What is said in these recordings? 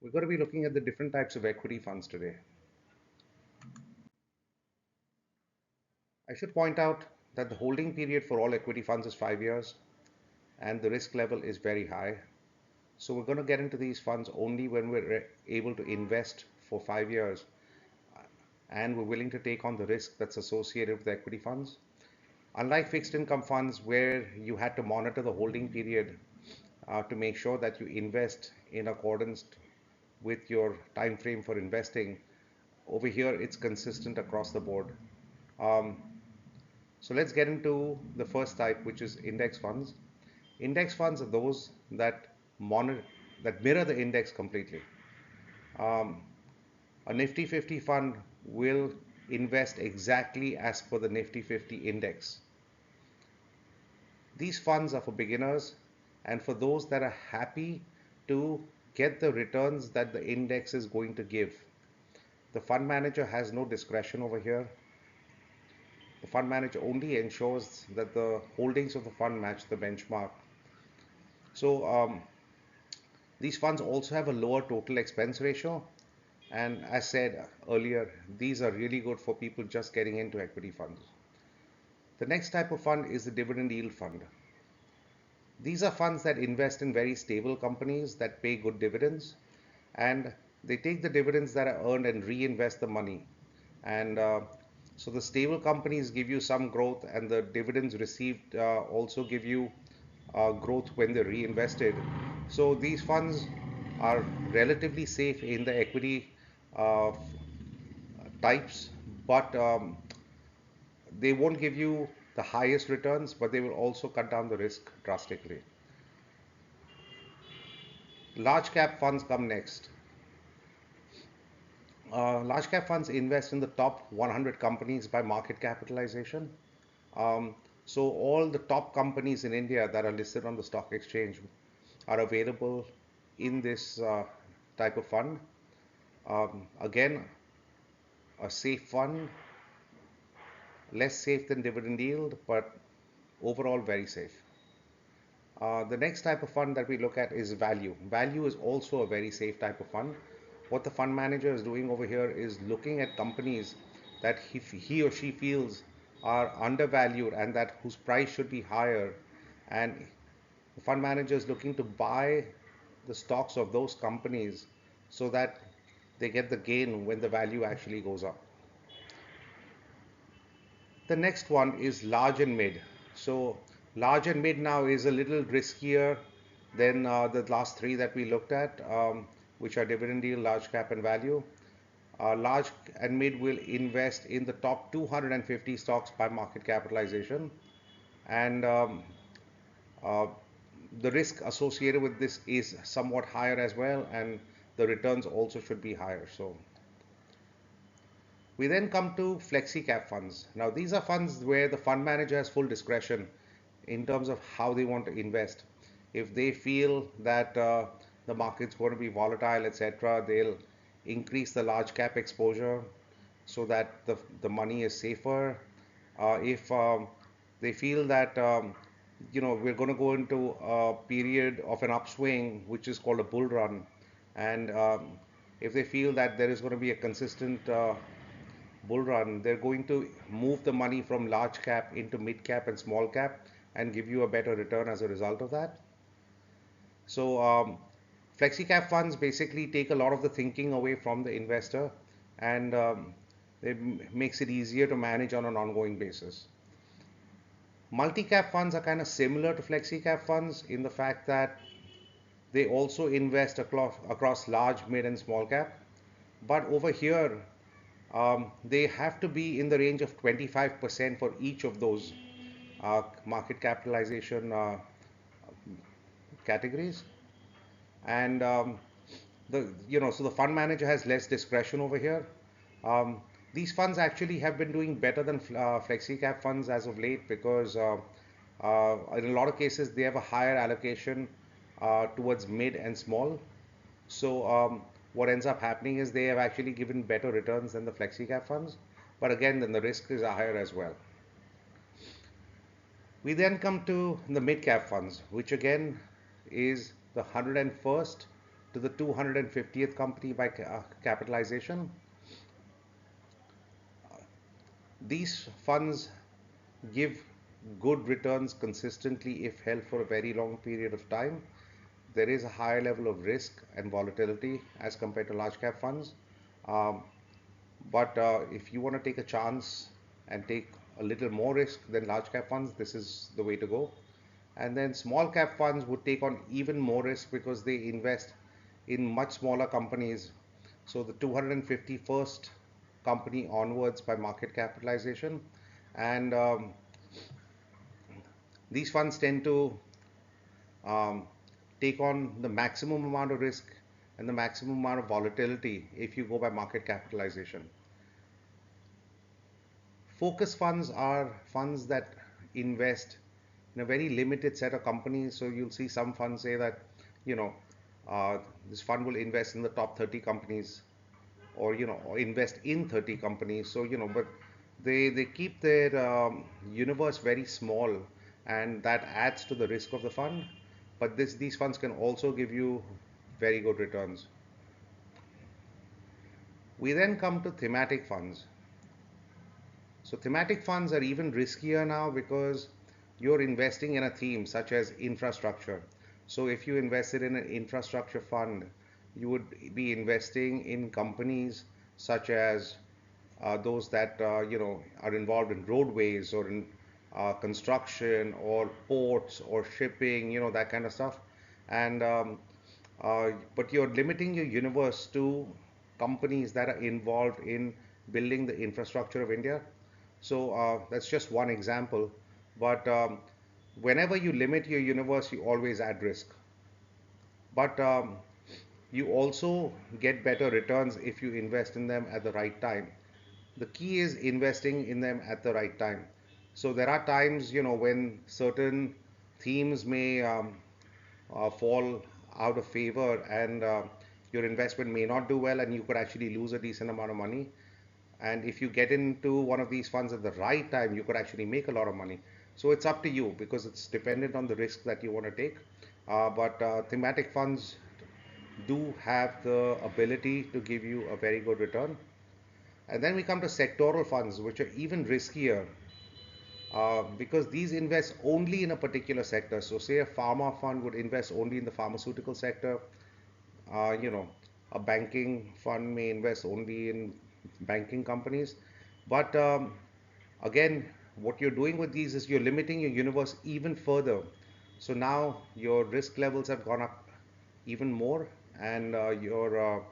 We're going to be looking at the different types of equity funds today. I should point out that the holding period for all equity funds is 5 years and the risk level is very high. So we're going to get into these funds only when we're able to invest for 5 years and we're willing to take on the risk that's associated with equity funds. Unlike fixed income funds where you had to monitor the holding period to make sure that you invest in accordance with your time frame for investing, over here it's consistent across the board. Um, so let's get into the first type, which is index funds. Index funds are those that monitor, that mirror the index completely. Um, a Nifty 50 fund will invest exactly as per the Nifty 50 index. These funds are for beginners and for those that are happy to get the returns that the index is going to give. The fund manager has no discretion over here. The fund manager only ensures that the holdings of the fund match the benchmark. So these funds also have a lower total expense ratio. And as said earlier, these are really good for people just getting into equity funds. The next type of fund is the dividend yield fund. These are funds that invest in very stable companies that pay good dividends, and they take the dividends that are earned and reinvest the money. And so the stable companies give you some growth, and the dividends received also give you growth when they're reinvested. So these funds are relatively safe in the equity uh, types, but they won't give you the highest returns, but they will also cut down the risk drastically. Large cap funds come next. Large cap funds invest in the top 100 companies by market capitalization. Um, so all the top companies in India that are listed on the stock exchange are available in this type of fund. Again, a safe fund, less safe than dividend yield, but overall very safe. The next type of fund that we look at is value. Value is also a very safe type of fund. What the fund manager is doing over here is looking at companies that he or she feels are undervalued and that whose price should be higher, and the fund manager is looking to buy the stocks of those companies so that they get the gain when the value actually goes up. The next one is large and mid. So large and mid now is a little riskier than the last three that we looked at, which are dividend yield, large cap, and value. Large and mid will invest in the top 250 stocks by market capitalization, and uh, the risk associated with this is somewhat higher as well, and the returns also should be higher. So we then come to flexi cap funds. Now, these are funds where the fund manager has full discretion in terms of how they want to invest. If they feel that the market's going to be volatile, etc., they'll increase the large cap exposure so that the money is safer. If they feel that we're going to go into a period of an upswing, which is called a bull run, and if they feel that there is going to be a consistent bull run, they're going to move the money from large cap into mid cap and small cap and give you a better return as a result of that. So, flexi cap funds basically take a lot of the thinking away from the investor, and it makes it easier to manage on an ongoing basis. Multi cap funds are kind of similar to flexi cap funds in the fact that they also invest across large, mid, and small cap. But over here, they have to be in the range of 25% for each of those market capitalization categories. And so the fund manager has less discretion over here. Um, these funds actually have been doing better than flexi cap funds as of late because in a lot of cases they have a higher allocation towards mid and small. So what ends up happening is they have actually given better returns than the flexi cap funds, but again, then the risk is higher as well. We then come to the mid cap funds, which again is the 101st to the 250th company by capitalization. These funds give good returns consistently if held for a very long period of time. There is a higher level of risk and volatility as compared to large cap funds. Um, but if you want to take a chance and take a little more risk than large cap funds, this is the way to go. And then small cap funds would take on even more risk because they invest in much smaller companies. So the 251st company onwards by market capitalization. And these funds tend to um, take on the maximum amount of risk and the maximum amount of volatility if you go by market capitalization. Focus funds are funds that invest in a very limited set of companies. So you'll see some funds say that, you know, this fund will invest in the top 30 companies, or or invest in 30 companies. So but they keep their universe very small, and that adds to the risk of the fund. But these funds can also give you very good returns. We then come to thematic funds. So thematic funds are even riskier now because you're investing in a theme such as infrastructure. So if you invested in an infrastructure fund, you would be investing in companies such as those that are involved in roadways or in construction or ports or shipping, that kind of stuff. And but you're limiting your universe to companies that are involved in building the infrastructure of India. So that's just one example. But whenever you limit your universe, you always add risk. But you also get better returns if you invest in them at the right time. The key is investing in them at the right time. So there are times, when certain themes may fall out of favor, and your investment may not do well, and you could actually lose a decent amount of money. And if you get into one of these funds at the right time, you could actually make a lot of money. So it's up to you because it's dependent on the risk that you want to take. But thematic funds do have the ability to give you a very good return. And then we come to sectoral funds, which are even riskier because these invest only in a particular sector. So, say a pharma fund would invest only in the pharmaceutical sector. Uh, you know, a banking fund may invest only in banking companies. But again, what you're doing with these is you're limiting your universe even further. So now your risk levels have gone up even more, and your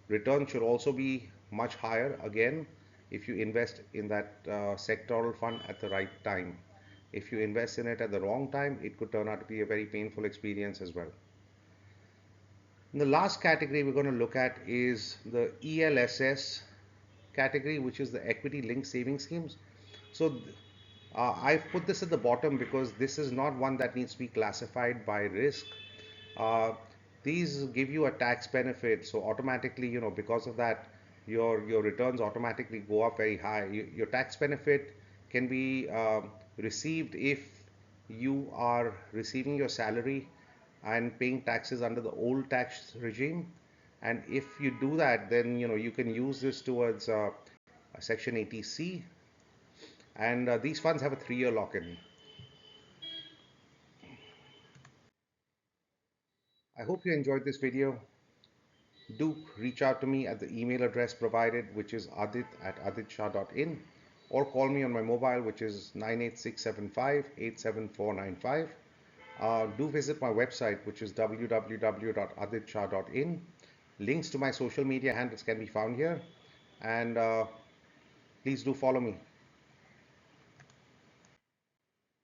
return should also be much higher again if you invest in that sectoral fund at the right time. If you invest in it at the wrong time, it could turn out to be a very painful experience as well. And the last category we're going to look at is the ELSS category, which is the equity linked saving schemes. So I've put this at the bottom because this is not one that needs to be classified by risk. Uh, these give you a tax benefit, so automatically, because of that, your returns automatically go up very high. Your tax benefit can be received if you are receiving your salary and paying taxes under the old tax regime. And if you do that, then you can use this towards Section 80C, and these funds have a 3-year lock-in. I hope you enjoyed this video. Do reach out to me at the email address provided, which is adit@aditshah.in, or call me on my mobile, which is 98675 87495. Do visit my website, which is www.aditshah.in. Links to my social media handles can be found here, and please do follow me.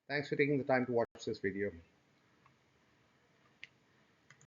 Thanks for taking the time to watch this video.